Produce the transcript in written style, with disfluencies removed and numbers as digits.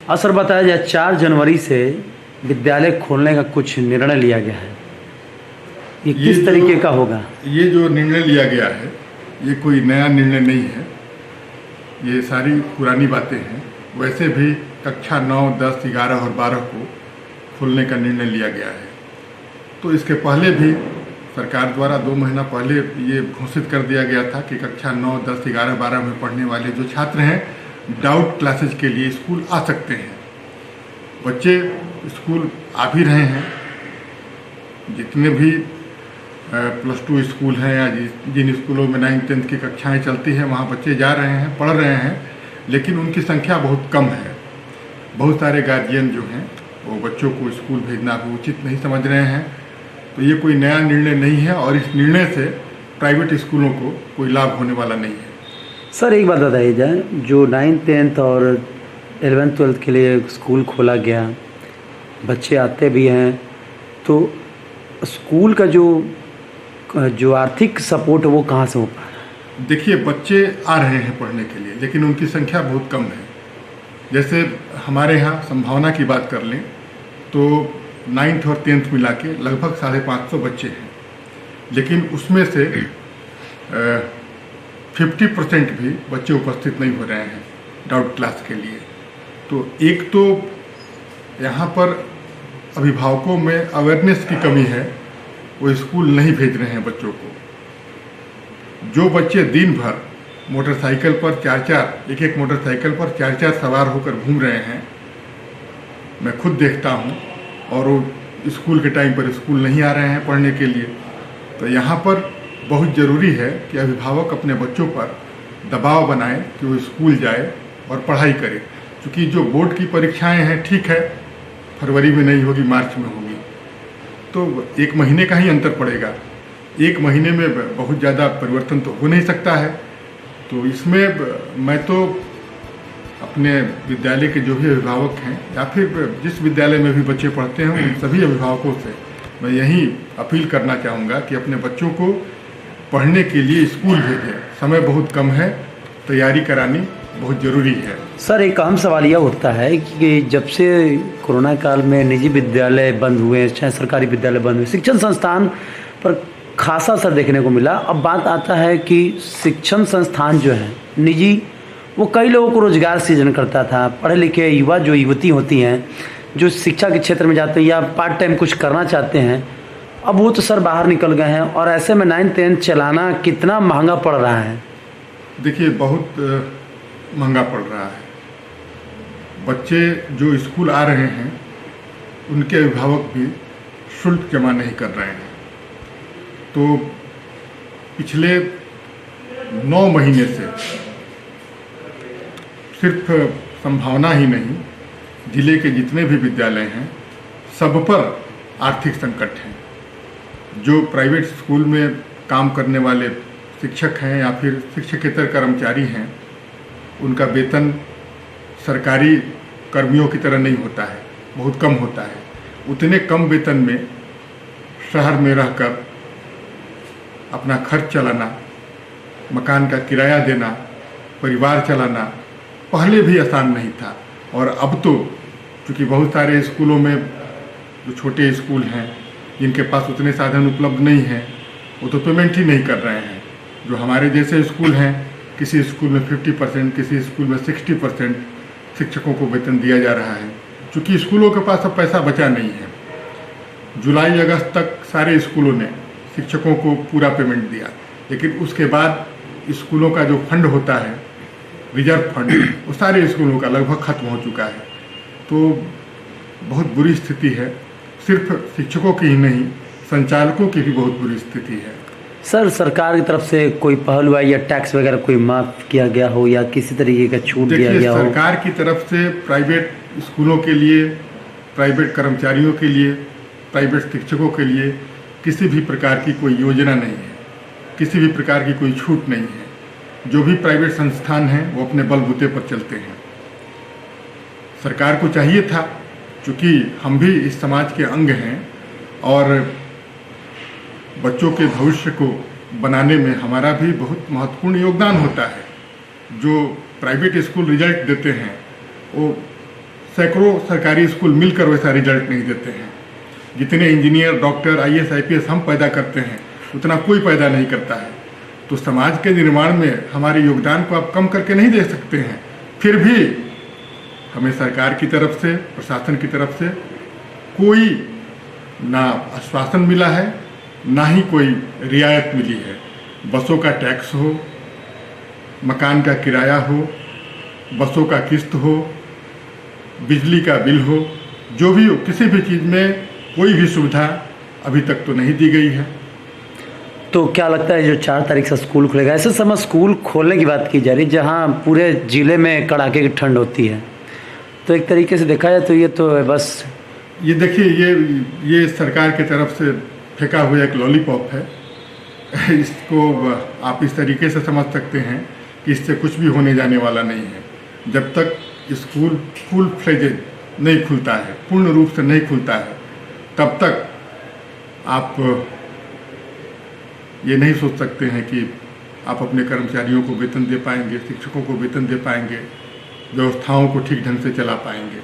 और सर बताया जाए 4 जनवरी से विद्यालय खोलने का कुछ निर्णय लिया गया है, ये किस तरीके का होगा? ये जो निर्णय लिया गया है ये कोई नया निर्णय नहीं है, ये सारी पुरानी बातें हैं। वैसे भी कक्षा 9, 10, 11 और 12 को खोलने का निर्णय लिया गया है। तो इसके पहले भी सरकार द्वारा 2 महीना पहले ये घोषित कर दिया गया था कि कक्षा 9, 10, 11, 12 में पढ़ने वाले जो छात्र हैं डाउट क्लासेज के लिए स्कूल आ सकते हैं। बच्चे स्कूल आ भी रहे हैं, जितने भी +2 स्कूल हैं या जिन स्कूलों में 9, 10 की कक्षाएं चलती हैं वहाँ बच्चे जा रहे हैं, पढ़ रहे हैं, लेकिन उनकी संख्या बहुत कम है। बहुत सारे गार्जियन जो हैं वो बच्चों को स्कूल भेजना भी उचित नहीं समझ रहे हैं। तो ये कोई नया निर्णय नहीं है और इस निर्णय से प्राइवेट स्कूलों को कोई लाभ होने वाला नहीं है। सर एक बात बताइए जाए, जो 9, 10 और 11, 12 के लिए स्कूल खोला गया, बच्चे आते भी हैं, तो स्कूल का जो आर्थिक सपोर्ट है वो कहाँ से हो पा रहा है? देखिए, बच्चे आ रहे हैं पढ़ने के लिए, लेकिन उनकी संख्या बहुत कम है। जैसे हमारे यहाँ संभावना की बात कर लें तो 9th और 10th मिला के लगभग 550 बच्चे हैं, लेकिन उसमें से 50% भी बच्चे उपस्थित नहीं हो रहे हैं डाउट क्लास के लिए। तो एक तो यहाँ पर अभिभावकों में अवेयरनेस की कमी है, वो स्कूल नहीं भेज रहे हैं बच्चों को। जो बच्चे दिन भर मोटरसाइकिल पर एक मोटरसाइकिल पर 4 सवार होकर घूम रहे हैं, मैं खुद देखता हूँ, और वो स्कूल के टाइम पर स्कूल नहीं आ रहे हैं पढ़ने के लिए। तो यहाँ पर बहुत ज़रूरी है कि अभिभावक अपने बच्चों पर दबाव बनाएं कि वो स्कूल जाए और पढ़ाई करे। क्योंकि जो बोर्ड की परीक्षाएं हैं, ठीक है, फरवरी में नहीं होगी, मार्च में होगी, तो 1 महीने का ही अंतर पड़ेगा। 1 महीने में बहुत ज़्यादा परिवर्तन तो हो नहीं सकता है। तो इसमें मैं तो अपने विद्यालय के जो भी अभिभावक हैं या फिर जिस विद्यालय में भी बच्चे पढ़ते हैं उन सभी अभिभावकों से मैं यही अपील करना चाहूँगा कि अपने बच्चों को पढ़ने के लिए स्कूल भेजें। समय बहुत कम है, तैयारी करानी बहुत ज़रूरी है। सर एक अहम सवाल यह उठता है कि जब से कोरोना काल में निजी विद्यालय बंद हुए, चाहे सरकारी विद्यालय बंद हुए, शिक्षण संस्थान पर खासा असर देखने को मिला। अब बात आता है कि शिक्षण संस्थान जो है निजी, वो कई लोगों को रोजगार सृजन करता था। पढ़े लिखे युवा जो युवती होती हैं जो शिक्षा के क्षेत्र में जाते हैं या पार्ट टाइम कुछ करना चाहते हैं, अब वो तो सर बाहर निकल गए हैं, और ऐसे में 9, 10 चलाना कितना महंगा पड़ रहा है? देखिए, बहुत महंगा पड़ रहा है। बच्चे जो स्कूल आ रहे हैं उनके अभिभावक भी शुल्क जमा नहीं कर रहे हैं। तो पिछले 9 महीने से सिर्फ संभावना ही नहीं, जिले के जितने भी विद्यालय हैं सब पर आर्थिक संकट है। जो प्राइवेट स्कूल में काम करने वाले शिक्षक हैं या फिर शिक्षकेतर कर्मचारी हैं, उनका वेतन सरकारी कर्मियों की तरह नहीं होता है, बहुत कम होता है। उतने कम वेतन में शहर में रहकर अपना खर्च चलाना, मकान का किराया देना, परिवार चलाना पहले भी आसान नहीं था। और अब तो चूँकि बहुत सारे स्कूलों में जो छोटे स्कूल हैं जिनके पास उतने साधन उपलब्ध नहीं हैं, वो तो पेमेंट ही नहीं कर रहे हैं। जो हमारे जैसे स्कूल हैं, किसी स्कूल में 50%, किसी स्कूल में 60% शिक्षकों को वेतन दिया जा रहा है। चूँकि स्कूलों के पास अब पैसा बचा नहीं है। जुलाई अगस्त तक सारे स्कूलों ने शिक्षकों को पूरा पेमेंट दिया, लेकिन उसके बाद स्कूलों का जो फंड होता है, रिजर्व फंड, वो सारे स्कूलों का लगभग खत्म हो चुका है। तो बहुत बुरी स्थिति है। सिर्फ शिक्षकों की ही नहीं, संचालकों की भी बहुत बुरी स्थिति है। सर सरकार की तरफ से कोई पहल हुआ या टैक्स वगैरह कोई माफ़ किया गया हो या किसी तरीके का छूट दिया गया हो? सरकार की तरफ से प्राइवेट स्कूलों के लिए, प्राइवेट कर्मचारियों के लिए, प्राइवेट शिक्षकों के लिए किसी भी प्रकार की कोई योजना नहीं है, किसी भी प्रकार की कोई छूट नहीं है। जो भी प्राइवेट संस्थान हैं वो अपने बलबूते पर चलते हैं। सरकार को चाहिए था, चूँकि हम भी इस समाज के अंग हैं और बच्चों के भविष्य को बनाने में हमारा भी बहुत महत्वपूर्ण योगदान होता है। जो प्राइवेट स्कूल रिजल्ट देते हैं वो सैकड़ों सरकारी स्कूल मिलकर वैसा रिजल्ट नहीं देते हैं। जितने इंजीनियर, डॉक्टर, IAS, IPS हम पैदा करते हैं उतना कोई पैदा नहीं करता है। तो समाज के निर्माण में हमारे योगदान को आप कम करके नहीं दे सकते हैं। फिर भी हमें सरकार की तरफ से, प्रशासन की तरफ से कोई ना आश्वासन मिला है, ना ही कोई रियायत मिली है। बसों का टैक्स हो, मकान का किराया हो, बसों का किस्त हो, बिजली का बिल हो, जो भी हो, किसी भी चीज़ में कोई भी सुविधा अभी तक तो नहीं दी गई है। तो क्या लगता है जो 4 तारीख से स्कूल खुलेगा, ऐसे समय स्कूल खोलने की बात की जा रही है जहाँ पूरे ज़िले में कड़ाके की ठंड होती है, तो एक तरीके से देखा जाए तो ये तो बस ये देखिए, ये सरकार की तरफ से फेंका हुआ एक लॉलीपॉप है। इसको आप इस तरीके से समझ सकते हैं कि इससे कुछ भी होने जाने वाला नहीं है। जब तक स्कूल फुल फ्लेजेड नहीं खुलता है, पूर्ण रूप से नहीं खुलता है, तब तक आप ये नहीं सोच सकते हैं कि आप अपने कर्मचारियों को वेतन दे पाएंगे, शिक्षकों को वेतन दे पाएंगे, व्यवस्थाओं को ठीक ढंग से चला पाएंगे।